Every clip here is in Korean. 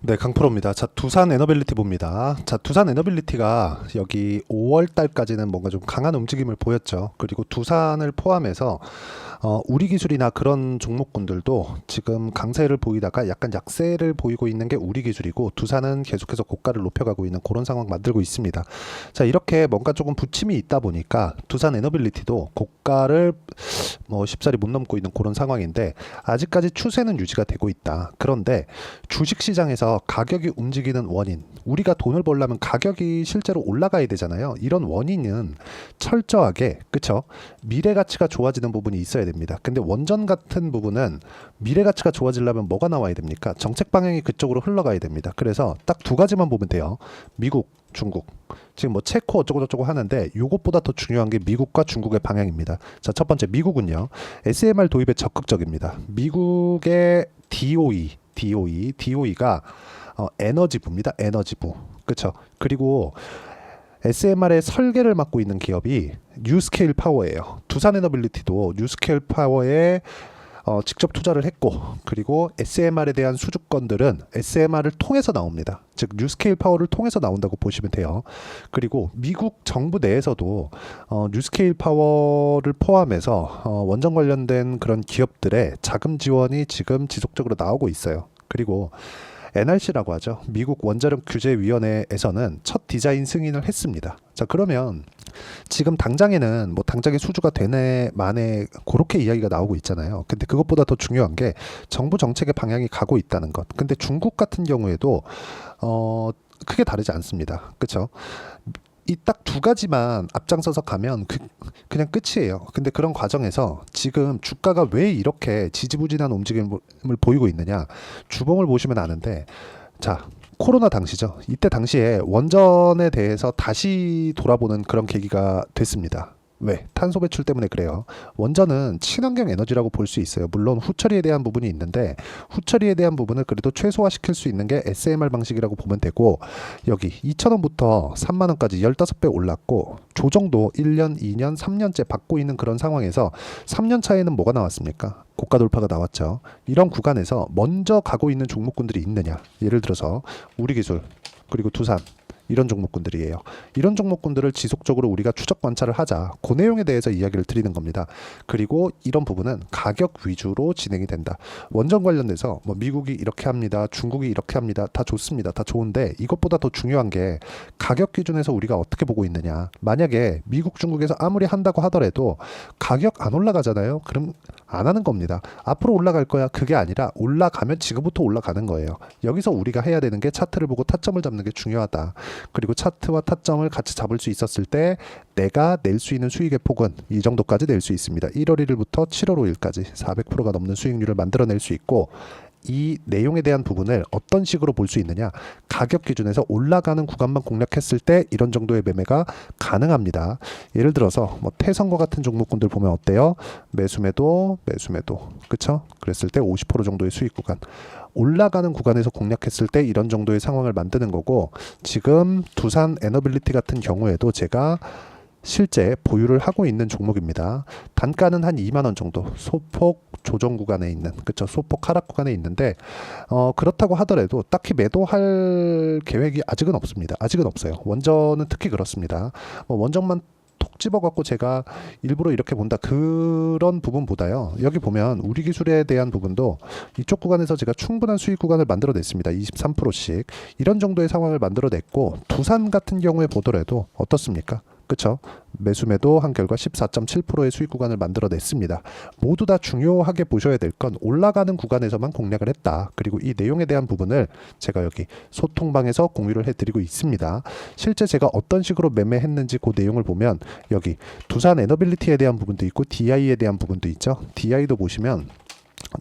네, 강프로입니다. 자, 두산 에너빌리티 봅니다. 자, 두산 에너빌리티가 여기 5월 달까지는 뭔가 좀 강한 움직임을 보였죠. 그리고 두산을 포함해서 우리 기술이나 그런 종목군들도 지금 강세를 보이다가 약간 약세를 보이고 있는 게 우리 기술이고, 두산은 계속해서 고가를 높여가고 있는 그런 상황 만들고 있습니다. 자, 이렇게 뭔가 조금 부침이 있다 보니까 두산 에너빌리티도 고가를 뭐 쉽사리 못 넘고 있는 그런 상황인데, 아직까지 추세는 유지가 되고 있다. 그런데 주식시장에서 가격이 움직이는 원인, 우리가 돈을 벌려면 가격이 실제로 올라가야 되잖아요. 이런 원인은 철저하게, 그쵸, 미래 가치가 좋아지는 부분이 있어야 됩니다. 근데 원전 같은 부분은 미래 가치가 좋아지려면 뭐가 나와야 됩니까? 정책 방향이 그쪽으로 흘러가야 됩니다. 그래서 딱 두 가지만 보면 돼요. 미국, 중국. 지금 뭐 체코 어쩌고저쩌고 하는데, 이것보다 더 중요한 게 미국과 중국의 방향입니다. 자, 첫 번째 미국은요, SMR 도입에 적극적입니다. 미국의 DOE가 에너지부입니다. 에너지부. 그렇죠. 그리고 SMR의 설계를 맡고 있는 기업이 뉴스케일 파워예요. 두산 에너빌리티도 뉴스케일 파워에 직접 투자를 했고, 그리고 SMR에 대한 수주권들은 SMR을 통해서 나옵니다. 즉 뉴스케일 파워를 통해서 나온다고 보시면 돼요. 그리고 미국 정부 내에서도 뉴스케일 파워를 포함해서 원전 관련된 그런 기업들의 자금 지원이 지금 지속적으로 나오고 있어요. 그리고 NRC라고 하죠. 미국 원자력 규제위원회에서는 첫 디자인 승인을 했습니다. 자, 그러면 지금 당장에는 뭐 당장에 수주가 되네 마네 그렇게 이야기가 나오고 있잖아요. 근데 그것보다 더 중요한 게 정부 정책의 방향이 가고 있다는 것. 근데 중국 같은 경우에도 크게 다르지 않습니다. 그렇죠? 이 딱 두 가지만 앞장서서 가면 그냥 끝이에요. 근데 그런 과정에서 지금 주가가 왜 이렇게 지지부진한 움직임을 보이고 있느냐, 주봉을 보시면 아는데, 자, 코로나 당시죠. 이때 당시에 원전에 대해서 다시 돌아보는 그런 계기가 됐습니다. 왜? 탄소 배출 때문에 그래요. 원전은 친환경 에너지라고 볼 수 있어요. 물론 후처리에 대한 부분이 있는데, 후처리에 대한 부분을 그래도 최소화시킬 수 있는 게 SMR 방식이라고 보면 되고, 여기 2,000원부터 3만원까지 15배 올랐고, 조정도 1년, 2년, 3년째 받고 있는 그런 상황에서 3년 차에는 뭐가 나왔습니까? 고가 돌파가 나왔죠. 이런 구간에서 먼저 가고 있는 종목군들이 있느냐? 예를 들어서 우리기술, 그리고 두산, 이런 종목군들이에요. 이런 종목군들을 지속적으로 우리가 추적 관찰을 하자, 그 내용에 대해서 이야기를 드리는 겁니다. 그리고 이런 부분은 가격 위주로 진행이 된다. 원전 관련돼서 뭐 미국이 이렇게 합니다, 중국이 이렇게 합니다, 다 좋습니다, 다 좋은데, 이것보다 더 중요한 게 가격 기준에서 우리가 어떻게 보고 있느냐. 만약에 미국, 중국에서 아무리 한다고 하더라도 가격 안 올라가잖아요. 그럼 안 하는 겁니다. 앞으로 올라갈 거야, 그게 아니라 올라가면 지금부터 올라가는 거예요. 여기서 우리가 해야 되는 게 차트를 보고 타점을 잡는 게 중요하다. 그리고 차트와 타점을 같이 잡을 수 있었을 때 내가 낼 수 있는 수익의 폭은 이 정도까지 낼 수 있습니다. 1월 1일부터 7월 5일까지 400%가 넘는 수익률을 만들어낼 수 있고, 이 내용에 대한 부분을 어떤 식으로 볼 수 있느냐, 가격 기준에서 올라가는 구간만 공략했을 때 이런 정도의 매매가 가능합니다. 예를 들어서 뭐 태성과 같은 종목군들 보면 어때요? 매수매도 그쵸? 그랬을 때 50% 정도의 수익 구간, 올라가는 구간에서 공략했을 때 이런 정도의 상황을 만드는 거고, 지금 두산 에너빌리티 같은 경우에도 제가 실제 보유를 하고 있는 종목입니다. 단가는 한 2만 원 정도, 소폭 조정 구간에 있는, 그쵸, 소폭 하락 구간에 있는데, 그렇다고 하더라도 딱히 매도할 계획이 아직은 없습니다. 아직은 없어요. 원전은 특히 그렇습니다. 원전만 톡 집어갖고 제가 일부러 이렇게 본다, 그런 부분보다요, 여기 보면 우리 기술에 대한 부분도 이쪽 구간에서 제가 충분한 수익 구간을 만들어냈습니다. 23%씩 이런 정도의 상황을 만들어냈고, 두산 같은 경우에 보더라도 어떻습니까? 그쵸? 매수매도 한 결과 14.7%의 수익 구간을 만들어냈습니다. 모두 다 중요하게 보셔야 될 건 올라가는 구간에서만 공략을 했다. 그리고 이 내용에 대한 부분을 제가 여기 소통방에서 공유를 해드리고 있습니다. 실제 제가 어떤 식으로 매매했는지 그 내용을 보면 여기 두산 에너빌리티에 대한 부분도 있고 DI에 대한 부분도 있죠. DI도 보시면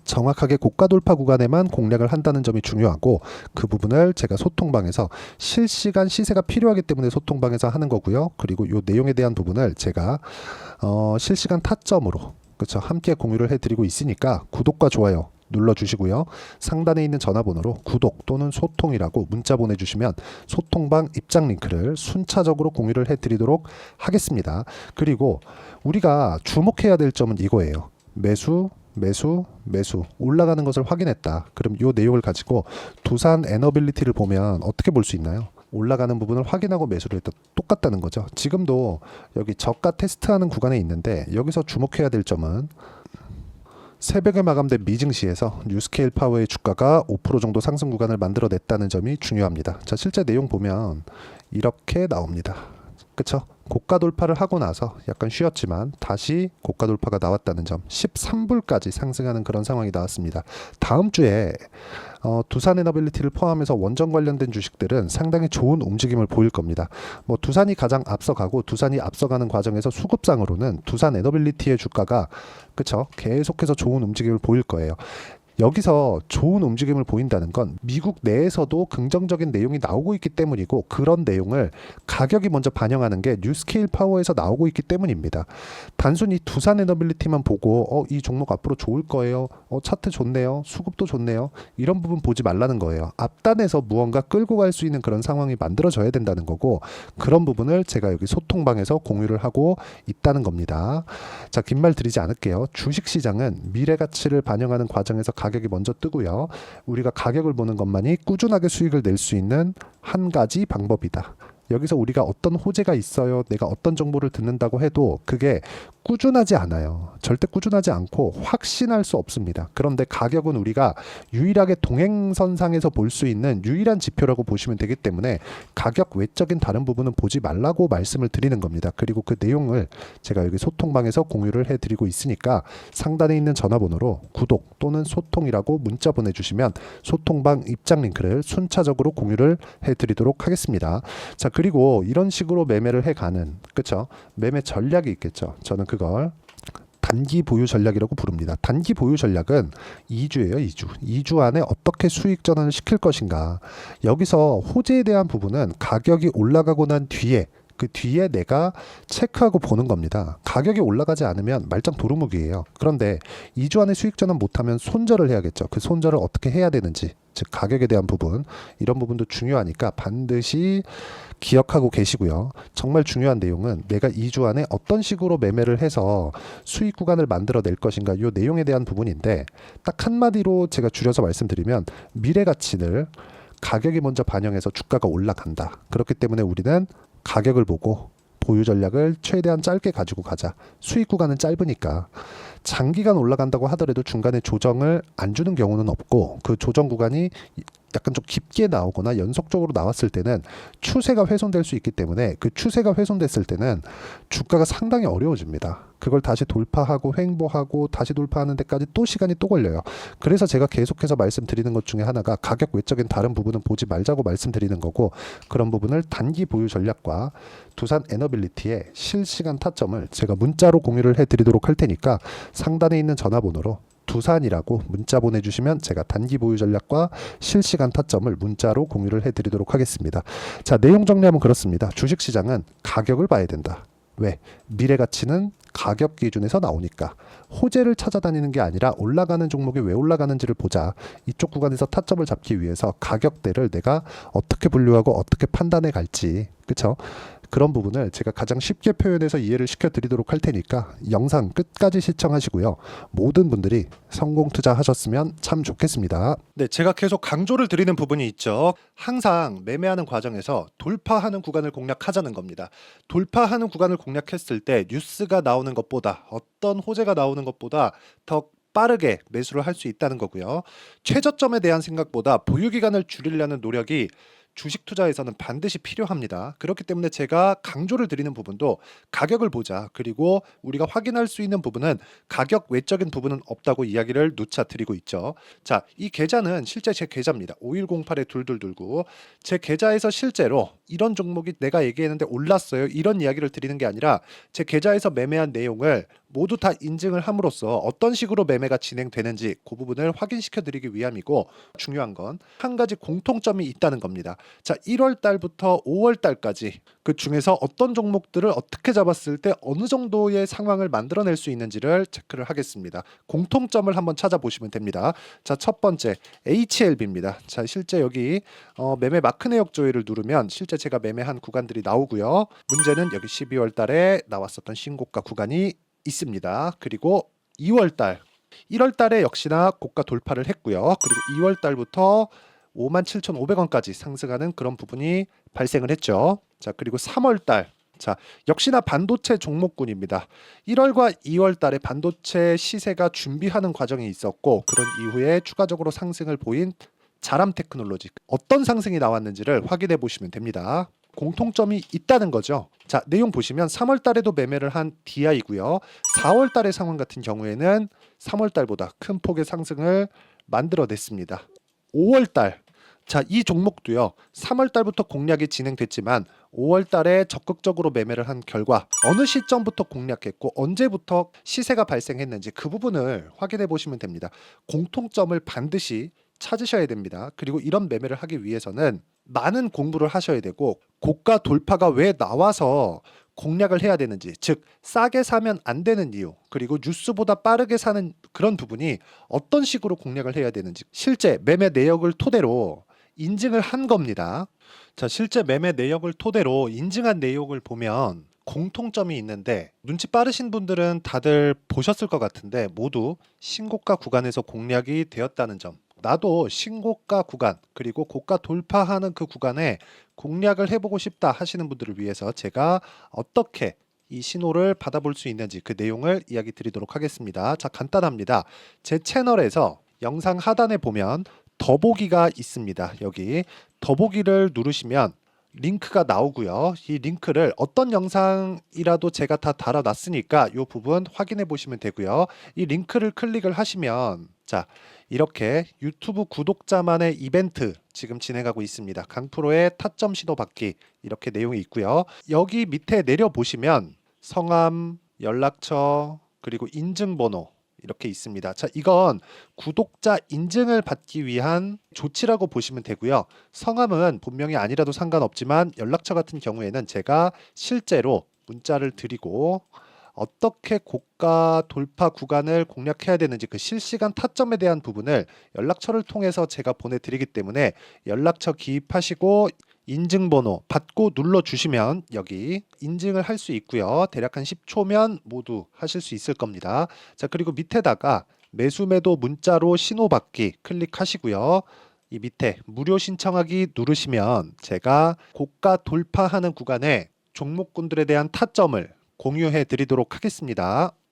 정확하게 고가 돌파 구간에만 공략을 한다는 점이 중요하고, 그 부분을 제가 소통방에서 실시간 시세가 필요하기 때문에 소통방에서 하는 거고요. 그리고 이 내용에 대한 부분을 제가 실시간 타점으로, 그렇죠, 함께 공유를 해드리고 있으니까 구독과 좋아요 눌러주시고요. 상단에 있는 전화번호로 구독 또는 소통이라고 문자 보내주시면 소통방 입장 링크를 순차적으로 공유를 해드리도록 하겠습니다. 그리고 우리가 주목해야 될 점은 이거예요. 매수, 매수, 매수 올라가는 것을 확인했다. 그럼 이 내용을 가지고 두산 에너빌리티를 보면 어떻게 볼 수 있나요? 올라가는 부분을 확인하고 매수를 했다. 똑같다는 거죠. 지금도 여기 저가 테스트하는 구간에 있는데 여기서 주목해야 될 점은 새벽에 마감된 미증시에서 뉴스케일 파워의 주가가 5% 정도 상승 구간을 만들어냈다는 점이 중요합니다. 자, 실제 내용 보면 이렇게 나옵니다. 그쵸? 고가 돌파를 하고 나서 약간 쉬었지만 다시 고가 돌파가 나왔다는 점, 13불까지 상승하는 그런 상황이 나왔습니다. 다음 주에 두산에너빌리티를 포함해서 원전 관련된 주식들은 상당히 좋은 움직임을 보일 겁니다. 뭐 두산이 가장 앞서가고 두산이 앞서가는 과정에서 수급상으로는 두산에너빌리티의 주가가 그쵸? 계속해서 좋은 움직임을 보일 거예요. 여기서 좋은 움직임을 보인다는 건 미국 내에서도 긍정적인 내용이 나오고 있기 때문이고 그런 내용을 가격이 먼저 반영하는 게 뉴스케일 파워에서 나오고 있기 때문입니다. 단순히 두산에너빌리티만 보고 이 종목 앞으로 좋을 거예요. 차트 좋네요. 수급도 좋네요. 이런 부분 보지 말라는 거예요. 앞단에서 무언가 끌고 갈 수 있는 그런 상황이 만들어져야 된다는 거고 그런 부분을 제가 여기 소통방에서 공유를 하고 있다는 겁니다. 자, 긴 말 드리지 않을게요. 주식시장은 미래 가치를 반영하는 과정에서 가격이 먼저 뜨고요. 우리가 가격을 보는 것만이 꾸준하게 수익을 낼 수 있는 한 가지 방법이다. 여기서 우리가 어떤 호재가 있어요. 내가 어떤 정보를 듣는다고 해도 그게 꾸준하지 않아요. 절대 꾸준하지 않고 확신할 수 없습니다. 그런데 가격은 우리가 유일하게 동행선상에서 볼 수 있는 유일한 지표라고 보시면 되기 때문에 가격 외적인 다른 부분은 보지 말라고 말씀을 드리는 겁니다. 그리고 그 내용을 제가 여기 소통방에서 공유를 해드리고 있으니까 상단에 있는 전화번호로 구독 또는 소통이라고 문자 보내주시면 소통방 입장 링크를 순차적으로 공유를 해드리도록 하겠습니다. 자, 그리고 이런 식으로 매매를 해가는 그쵸? 매매 전략이 있겠죠. 저는 그걸 단기 보유 전략이라고 부릅니다. 단기 보유 전략은 2주예요, 2주. 2주 안에 어떻게 수익 전환을 시킬 것인가. 여기서 호재에 대한 부분은 가격이 올라가고 난 뒤에 그 뒤에 내가 체크하고 보는 겁니다. 가격이 올라가지 않으면 말짱 도루묵이에요. 그런데 2주 안에 수익 전환 못하면 손절을 해야겠죠. 그 손절을 어떻게 해야 되는지, 즉 가격에 대한 부분, 이런 부분도 중요하니까 반드시 기억하고 계시고요. 정말 중요한 내용은 내가 2주 안에 어떤 식으로 매매를 해서 수익 구간을 만들어낼 것인가, 이 내용에 대한 부분인데 딱 한마디로 제가 줄여서 말씀드리면 미래 가치를 가격이 먼저 반영해서 주가가 올라간다. 그렇기 때문에 우리는 가격을 보고 보유 전략을 최대한 짧게 가지고 가자. 수익 구간은 짧으니까. 장기간 올라간다고 하더라도 중간에 조정을 안 주는 경우는 없고 그 조정 구간이 약간 좀 깊게 나오거나 연속적으로 나왔을 때는 추세가 훼손될 수 있기 때문에 그 추세가 훼손됐을 때는 주가가 상당히 어려워집니다. 그걸 다시 돌파하고 횡보하고 다시 돌파하는 데까지 또 시간이 또 걸려요. 그래서 제가 계속해서 말씀드리는 것 중에 하나가 가격 외적인 다른 부분은 보지 말자고 말씀드리는 거고 그런 부분을 단기 보유 전략과 두산 에너빌리티의 실시간 타점을 제가 문자로 공유를 해드리도록 할 테니까 상단에 있는 전화번호로 두산이라고 문자 보내주시면 제가 단기 보유 전략과 실시간 타점을 문자로 공유를 해드리도록 하겠습니다. 자, 내용 정리하면 그렇습니다. 주식시장은 가격을 봐야 된다. 왜? 미래 가치는 가격 기준에서 나오니까 호재를 찾아다니는 게 아니라 올라가는 종목이 왜 올라가는지를 보자. 이쪽 구간에서 타점을 잡기 위해서 가격대를 내가 어떻게 분류하고 어떻게 판단해 갈지, 그쵸? 그런 부분을 제가 가장 쉽게 표현해서 이해를 시켜드리도록 할 테니까 영상 끝까지 시청하시고요. 모든 분들이 성공 투자하셨으면 참 좋겠습니다. 네, 제가 계속 강조를 드리는 부분이 있죠. 항상 매매하는 과정에서 돌파하는 구간을 공략하자는 겁니다. 돌파하는 구간을 공략했을 때 뉴스가 나오는 것보다 어떤 호재가 나오는 것보다 더 빠르게 매수를 할 수 있다는 거고요. 최저점에 대한 생각보다 보유 기간을 줄이려는 노력이 주식 투자에서는 반드시 필요합니다. 그렇기 때문에 제가 강조를 드리는 부분도 가격을 보자. 그리고 우리가 확인할 수 있는 부분은 가격 외적인 부분은 없다고 이야기를 누차 드리고 있죠. 자, 이 계좌는 실제 제 계좌입니다. 5108-2229. 제 계좌에서 실제로 이런 종목이 내가 얘기했는데 올랐어요. 이런 이야기를 드리는 게 아니라 제 계좌에서 매매한 내용을 모두 다 인증을 함으로써 어떤 식으로 매매가 진행되는지 그 부분을 확인시켜 드리기 위함이고 중요한 건 한 가지 공통점이 있다는 겁니다. 자, 1월 달부터 5월 달까지 그 중에서 어떤 종목들을 어떻게 잡았을 때 어느 정도의 상황을 만들어낼 수 있는지를 체크를 하겠습니다. 공통점을 한번 찾아보시면 됩니다. 자, 첫 번째 HLB입니다. 자, 실제 여기 매매 마크 내역 조회를 누르면 실제 제가 매매한 구간들이 나오고요. 문제는 여기 12월 달에 나왔었던 신고가 구간이 있습니다. 그리고 2월 달 1월 달에 역시나 고가 돌파를 했고요. 그리고 2월 달부터 57,500원까지 상승하는 그런 부분이 발생을 했죠. 자, 그리고 3월 달. 자, 역시나 반도체 종목군입니다. 1월과 2월 달에 반도체 시세가 준비하는 과정이 있었고 그런 이후에 추가적으로 상승을 보인 자람 테크놀로지. 어떤 상승이 나왔는지를 확인해 보시면 됩니다. 공통점이 있다는 거죠. 자, 내용 보시면 3월 달에도 매매를 한 DI고요. 4월 달의 상황 같은 경우에는 3월 달보다 큰 폭의 상승을 만들어냈습니다. 5월 달. 자, 이 종목도요. 3월 달부터 공략이 진행됐지만 5월 달에 적극적으로 매매를 한 결과 어느 시점부터 공략했고 언제부터 시세가 발생했는지 그 부분을 확인해 보시면 됩니다. 공통점을 반드시 찾으셔야 됩니다. 그리고 이런 매매를 하기 위해서는 많은 공부를 하셔야 되고 고가 돌파가 왜 나와서 공략을 해야 되는지, 즉 싸게 사면 안 되는 이유, 그리고 뉴스보다 빠르게 사는 그런 부분이 어떤 식으로 공략을 해야 되는지 실제 매매 내역을 토대로 인증을 한 겁니다. 자, 실제 매매 내역을 토대로 인증한 내용을 보면 공통점이 있는데 눈치 빠르신 분들은 다들 보셨을 것 같은데 모두 신고가 구간에서 공략이 되었다는 점. 나도 신고가 구간 그리고 고가 돌파하는 그 구간에 공략을 해보고 싶다 하시는 분들을 위해서 제가 어떻게 이 신호를 받아볼 수 있는지 그 내용을 이야기 드리도록 하겠습니다. 자, 간단합니다. 제 채널에서 영상 하단에 보면 더보기가 있습니다. 여기 더보기를 누르시면 링크가 나오고요. 이 링크를 어떤 영상이라도 제가 다 달아놨으니까 이 부분 확인해 보시면 되고요. 이 링크를 클릭을 하시면 자, 이렇게 유튜브 구독자만의 이벤트 지금 진행하고 있습니다. 강프로의 타점 신호 받기 이렇게 내용이 있고요. 여기 밑에 내려 보시면 성함, 연락처, 그리고 인증번호 이렇게 있습니다. 자, 이건 구독자 인증을 받기 위한 조치라고 보시면 되고요. 성함은 본명이 아니라도 상관없지만 연락처 같은 경우에는 제가 실제로 문자를 드리고 어떻게 고가 돌파 구간을 공략해야 되는지 그 실시간 타점에 대한 부분을 연락처를 통해서 제가 보내드리기 때문에 연락처 기입하시고 인증번호 받고 눌러주시면 여기 인증을 할 수 있고요. 대략 한 10초면 모두 하실 수 있을 겁니다. 자, 그리고 밑에다가 매수 매도 문자로 신호받기 클릭하시고요. 이 밑에 무료 신청하기 누르시면 제가 고가 돌파하는 구간에 종목군들에 대한 타점을 공유해 드리도록 하겠습니다.